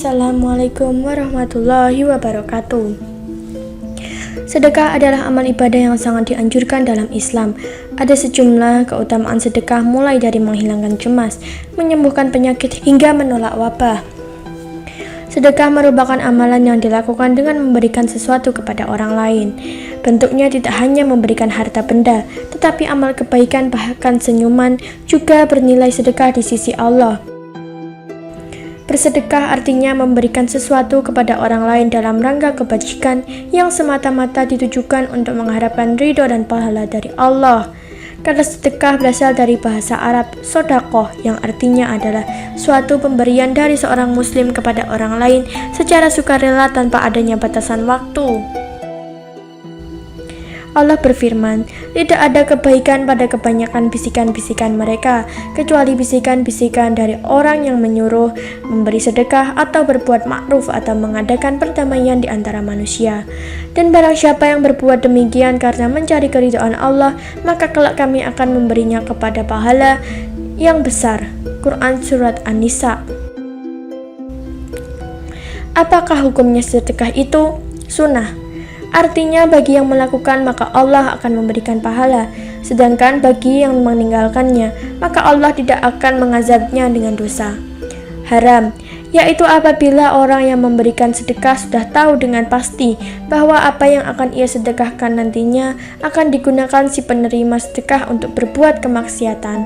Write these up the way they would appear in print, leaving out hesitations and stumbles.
Assalamualaikum warahmatullahi wabarakatuh. Sedekah adalah amal ibadah yang sangat dianjurkan dalam Islam. Ada sejumlah keutamaan sedekah mulai dari menghilangkan cemas, menyembuhkan penyakit hingga menolak wabah. Sedekah merupakan amalan yang dilakukan dengan memberikan sesuatu kepada orang lain. Bentuknya tidak hanya memberikan harta benda, tetapi amal kebaikan bahkan senyuman juga bernilai sedekah di sisi Allah. Bersedekah artinya memberikan sesuatu kepada orang lain dalam rangka kebajikan yang semata-mata ditujukan untuk mengharapkan ridho dan pahala dari Allah. Kata sedekah berasal dari bahasa Arab sodakoh yang artinya adalah suatu pemberian dari seorang muslim kepada orang lain secara sukarela tanpa adanya batasan waktu. Allah berfirman, tidak ada kebaikan pada kebanyakan bisikan-bisikan mereka, kecuali bisikan-bisikan dari orang yang menyuruh, memberi sedekah atau berbuat ma'ruf atau mengadakan perdamaian di antara manusia. Dan barang siapa yang berbuat demikian karena mencari keridhaan Allah, maka kelak kami akan memberinya kepada pahala yang besar. Quran Surat An-Nisa. Apakah hukumnya sedekah itu? Sunnah. Artinya bagi yang melakukan maka Allah akan memberikan pahala, sedangkan bagi yang meninggalkannya maka Allah tidak akan mengazabnya dengan dosa. Haram, yaitu apabila orang yang memberikan sedekah sudah tahu dengan pasti bahwa apa yang akan ia sedekahkan nantinya akan digunakan si penerima sedekah untuk berbuat kemaksiatan.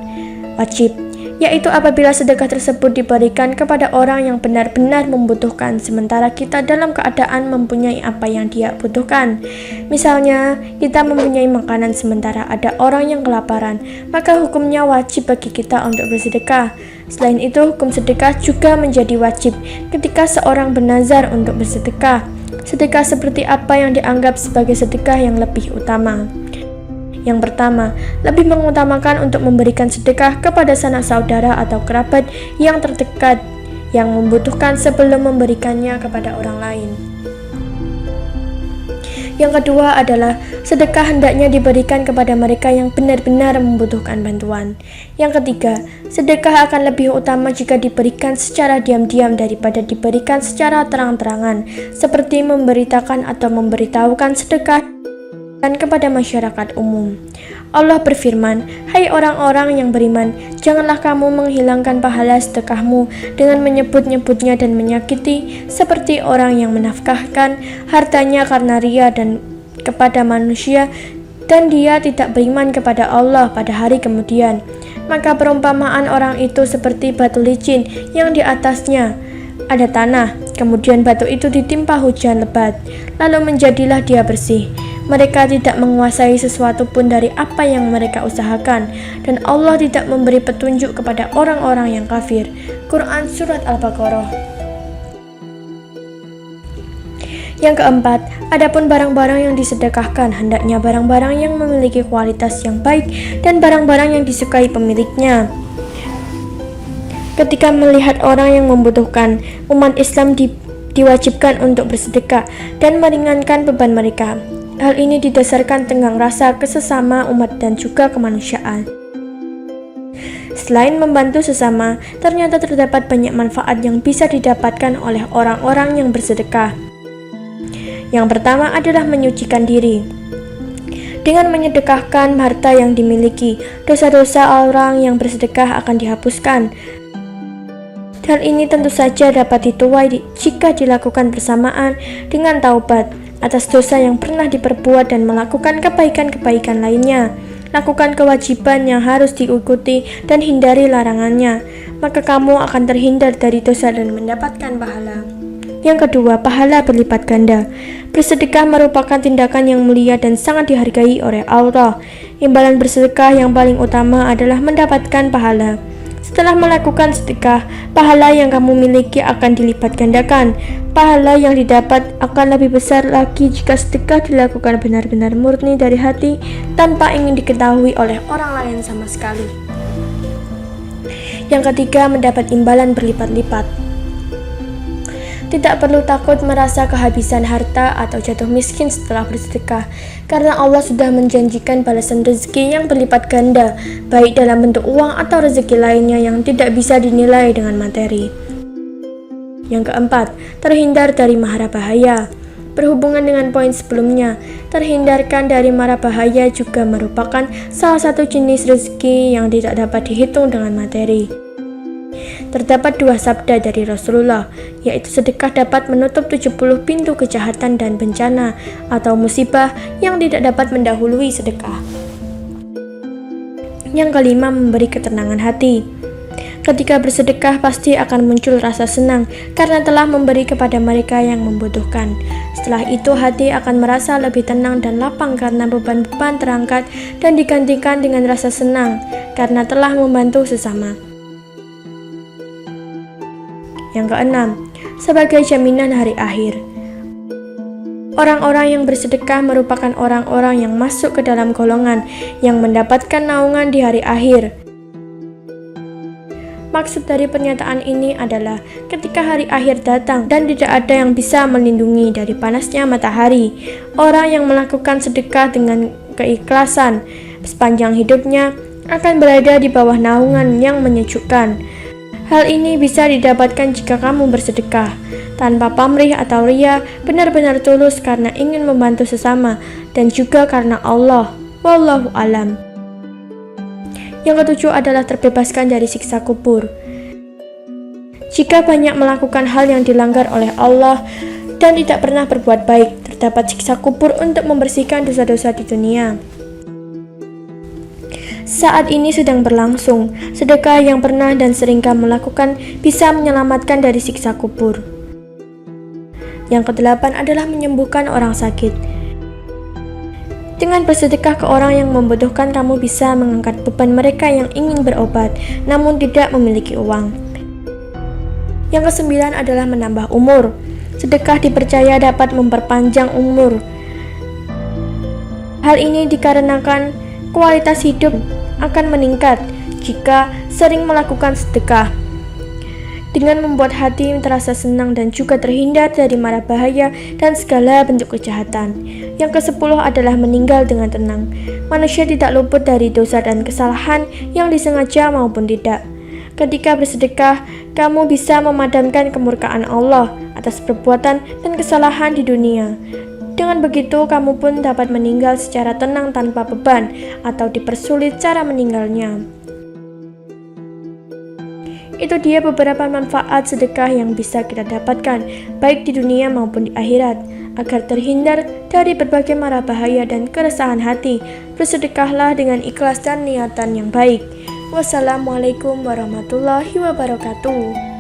Wajib, yaitu apabila sedekah tersebut diberikan kepada orang yang benar-benar membutuhkan sementara kita dalam keadaan mempunyai apa yang dia butuhkan. Misalnya, kita mempunyai makanan sementara ada orang yang kelaparan, maka hukumnya wajib bagi kita untuk bersedekah. Selain itu, hukum sedekah juga menjadi wajib ketika seorang bernazar untuk bersedekah. Sedekah seperti apa yang dianggap sebagai sedekah yang lebih utama? Yang pertama, lebih mengutamakan untuk memberikan sedekah kepada sanak saudara atau kerabat yang terdekat yang membutuhkan sebelum memberikannya kepada orang lain. Yang kedua adalah sedekah hendaknya diberikan kepada mereka yang benar-benar membutuhkan bantuan. Yang ketiga, sedekah akan lebih utama jika diberikan secara diam-diam daripada diberikan secara terang-terangan, seperti memberitakan atau memberitahukan sedekah kepada masyarakat umum. Allah berfirman, hai orang-orang yang beriman, janganlah kamu menghilangkan pahala sedekahmu dengan menyebut-nyebutnya dan menyakiti seperti orang yang menafkahkan hartanya karena ria dan kepada manusia dan dia tidak beriman kepada Allah pada hari kemudian. Maka perumpamaan orang itu seperti batu licin yang di atasnya ada tanah, kemudian batu itu ditimpa hujan lebat, lalu menjadilah dia bersih. Mereka tidak menguasai sesuatu pun dari apa yang mereka usahakan, dan Allah tidak memberi petunjuk kepada orang-orang yang kafir. Quran Surat Al-Baqarah. Yang keempat, adapun barang-barang yang disedekahkan hendaknya barang-barang yang memiliki kualitas yang baik dan barang-barang yang disukai pemiliknya. Ketika melihat orang yang membutuhkan, umat Islam diwajibkan untuk bersedekah dan meringankan beban mereka. Hal ini didasarkan tenggang rasa kesesama umat dan juga kemanusiaan. Selain membantu sesama, ternyata terdapat banyak manfaat yang bisa didapatkan oleh orang-orang yang bersedekah. Yang pertama adalah menyucikan diri. Dengan menyedekahkan harta yang dimiliki, dosa-dosa orang yang bersedekah akan dihapuskan. Hal ini tentu saja dapat dituai jika dilakukan bersamaan dengan taubat atas dosa yang pernah diperbuat dan melakukan kebaikan-kebaikan lainnya. Lakukan kewajiban yang harus diikuti dan hindari larangannya, maka kamu akan terhindar dari dosa dan mendapatkan pahala. Yang kedua, pahala berlipat ganda. Bersedekah merupakan tindakan yang mulia dan sangat dihargai oleh Allah. Imbalan bersedekah yang paling utama adalah mendapatkan pahala. Setelah melakukan sedekah, pahala yang kamu miliki akan dilipat gandakan. Pahala yang didapat akan lebih besar lagi jika sedekah dilakukan benar-benar murni dari hati tanpa ingin diketahui oleh orang lain sama sekali. Yang ketiga, mendapat imbalan berlipat-lipat. Tidak perlu takut merasa kehabisan harta atau jatuh miskin setelah bersedekah, karena Allah sudah menjanjikan balasan rezeki yang berlipat ganda, baik dalam bentuk uang atau rezeki lainnya yang tidak bisa dinilai dengan materi. Yang keempat, terhindar dari mara bahaya. Berhubungan dengan poin sebelumnya, terhindarkan dari mara bahaya juga merupakan salah satu jenis rezeki yang tidak dapat dihitung dengan materi. Terdapat dua sabda dari Rasulullah, yaitu sedekah dapat menutup 70 pintu kejahatan dan bencana atau musibah yang tidak dapat mendahului sedekah. Yang kelima, memberi ketenangan hati. Ketika bersedekah pasti akan muncul rasa senang karena telah memberi kepada mereka yang membutuhkan. Setelah itu hati akan merasa lebih tenang dan lapang karena beban-beban terangkat dan digantikan dengan rasa senang karena telah membantu sesama. Yang keenam, sebagai jaminan hari akhir. Orang-orang yang bersedekah merupakan orang-orang yang masuk ke dalam golongan yang mendapatkan naungan di hari akhir. Maksud dari pernyataan ini adalah ketika hari akhir datang dan tidak ada yang bisa melindungi dari panasnya matahari, orang yang melakukan sedekah dengan keikhlasan sepanjang hidupnya akan berada di bawah naungan yang menyejukkan. Hal ini bisa didapatkan jika kamu bersedekah tanpa pamrih atau ria, benar-benar tulus karena ingin membantu sesama dan juga karena Allah. Wallahu alam. Yang ketujuh adalah terbebaskan dari siksa kubur. Jika banyak melakukan hal yang dilanggar oleh Allah dan tidak pernah berbuat baik, terdapat siksa kubur untuk membersihkan dosa-dosa di dunia. Saat ini sedang berlangsung, sedekah yang pernah dan sering kamu lakukan bisa menyelamatkan dari siksa kubur. Yang kedelapan adalah menyembuhkan orang sakit. Dengan bersedekah ke orang yang membutuhkan, kamu bisa mengangkat beban mereka yang ingin berobat, namun tidak memiliki uang. Yang kesembilan adalah menambah umur. Sedekah dipercaya dapat memperpanjang umur. Hal ini dikarenakan kualitas hidup akan meningkat jika sering melakukan sedekah. Dengan membuat hati terasa senang dan juga terhindar dari mara bahaya dan segala bentuk kejahatan. Yang ke-10 adalah meninggal dengan tenang. Manusia tidak luput dari dosa dan kesalahan yang disengaja maupun tidak. Ketika bersedekah, kamu bisa memadamkan kemurkaan Allah atas perbuatan dan kesalahan di dunia. Dengan begitu, kamu pun dapat meninggal secara tenang tanpa beban atau dipersulit cara meninggalnya. Itu dia beberapa manfaat sedekah yang bisa kita dapatkan, baik di dunia maupun di akhirat. Agar terhindar dari berbagai mara bahaya dan keresahan hati, bersedekahlah dengan ikhlas dan niatan yang baik. Wassalamualaikum warahmatullahi wabarakatuh.